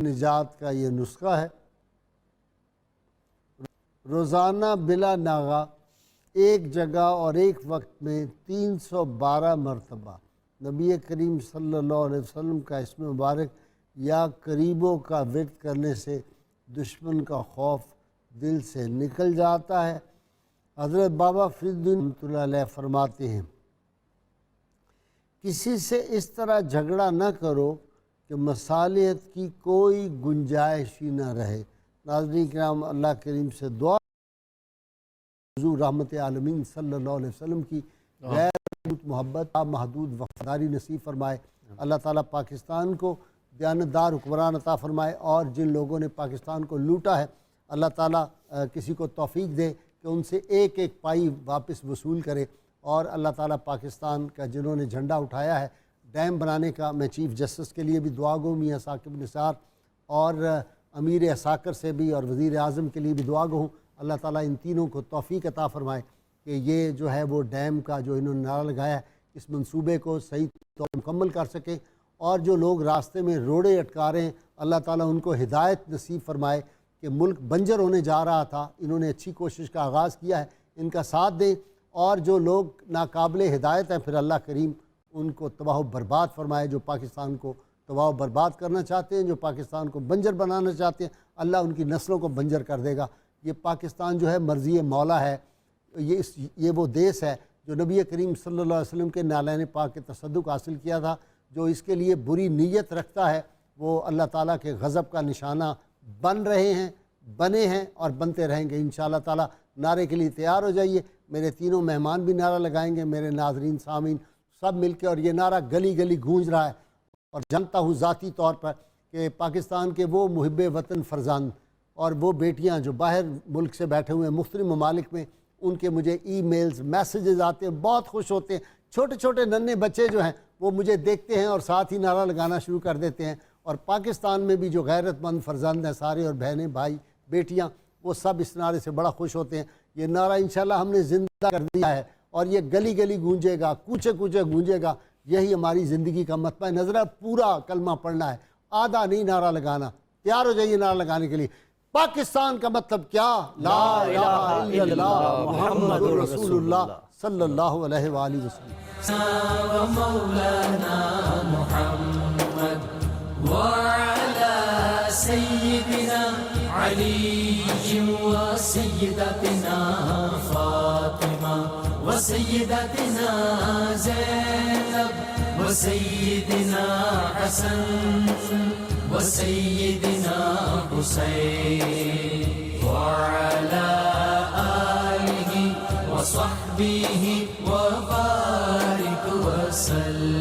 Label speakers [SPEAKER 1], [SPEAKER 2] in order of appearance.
[SPEAKER 1] نجات کا یہ نسخہ ہے۔ روزانہ بلا ناغہ ایک جگہ اور ایک وقت میں 312 مرتبہ نبی کریم صلی اللہ علیہ وسلم کا اسم مبارک یا قریبوں کا ورد کرنے سے دشمن کا خوف دل سے نکل جاتا ہے۔ حضرت بابا فرید الدین رحمۃ اللہ علیہ فرماتے ہیں، کسی سے اس طرح جھگڑا نہ کرو کہ مصالحت کی کوئی گنجائش ہی نہ رہے۔ ناظرین کرام، اللہ کریم سے دعا حضور رحمت عالمین صلی اللہ علیہ وسلم کی غیر محبت محدود وفاداری نصیب فرمائے۔ اللہ تعالیٰ پاکستان کو دیانتدار حکمران عطا فرمائے، اور جن لوگوں نے پاکستان کو لوٹا ہے اللہ تعالیٰ کسی کو توفیق دے کہ ان سے ایک ایک پائی واپس وصول کرے، اور اللہ تعالیٰ پاکستان کا جنہوں نے جھنڈا اٹھایا ہے ڈیم بنانے کا، میں چیف جسٹس کے لیے بھی دعا گو میاں ثاقب نثار اور امیر اساکر سے بھی اور وزیر اعظم کے لیے بھی دعا گو ہوں۔ اللہ تعالیٰ ان تینوں کو توفیق عطا فرمائے کہ یہ جو ہے وہ ڈیم کا جو انہوں نے نعرہ لگایا ہے اس منصوبے کو صحیح طور پر مکمل کر سکیں، اور جو لوگ راستے میں روڑے اٹکا رہے ہیں اللہ تعالیٰ ان کو ہدایت نصیب فرمائے کہ ملک بنجر ہونے جا رہا تھا، انہوں نے اچھی کوشش کا آغاز کیا ہے، ان کا ساتھ دیں، اور جو لوگ ناقابل ہدایت ہیں پھر اللہ کریم ان کو تباہ و برباد فرمائے۔ جو پاکستان کو تباہ و برباد کرنا چاہتے ہیں، جو پاکستان کو بنجر بنانا چاہتے ہیں، اللہ ان کی نسلوں کو بنجر کر دے گا۔ یہ پاکستان جو ہے مرضی مولا ہے، یہ وہ دیس ہے جو نبی کریم صلی اللہ علیہ وسلم کے نالین پاک کے تصدق حاصل کیا تھا۔ جو اس کے لیے بری نیت رکھتا ہے وہ اللہ تعالیٰ کے غضب کا نشانہ بن رہے ہیں، بنے ہیں اور بنتے رہیں گے انشاءاللہ تعالیٰ۔ نعرے کے لیے تیار ہو جائیے، میرے تینوں مہمان بھی نعرہ لگائیں گے، میرے ناظرین سامعین سب مل کے، اور یہ نعرہ گلی گلی گونج رہا ہے، اور جانتا ہوں ذاتی طور پر کہ پاکستان کے وہ محب وطن فرزند اور وہ بیٹیاں جو باہر ملک سے بیٹھے ہوئے ہیں مختلف ممالک میں، ان کے مجھے ای میلز میسیجز آتے ہیں، بہت خوش ہوتے ہیں۔ چھوٹے چھوٹے ننھے بچے جو ہیں وہ مجھے دیکھتے ہیں اور ساتھ ہی نعرہ لگانا شروع کر دیتے ہیں، اور پاکستان میں بھی جو غیرت مند فرزند ہیں سارے، اور بہنیں بھائی بیٹیاں، وہ سب اس نعرے سے بڑا خوش ہوتے ہیں۔ یہ نعرہ انشاءاللہ ہم نے زندہ کر دیا ہے، اور یہ گلی گلی گونجے گا، کوچے کوچے گونجے گا۔ یہی ہماری زندگی کا مطمع نظر ہے، پورا کلمہ پڑھنا ہے، آدھا نہیں نعرہ لگانا۔ تیار ہو جائیے نعرہ لگانے کے لیے۔ پاکستان کا مطلب کیا؟ لا الہ الا اللہ محمد رسول اللہ صلی اللہ علیہ وآلہ وسلم۔
[SPEAKER 2] مولانا محمد وعلى سيدنا علي وسيدتنا فاطمة وسيدتنا زينب وسيدنا حسن وسيدنا حسين وعلى آله وصحبه وبارك وسلم۔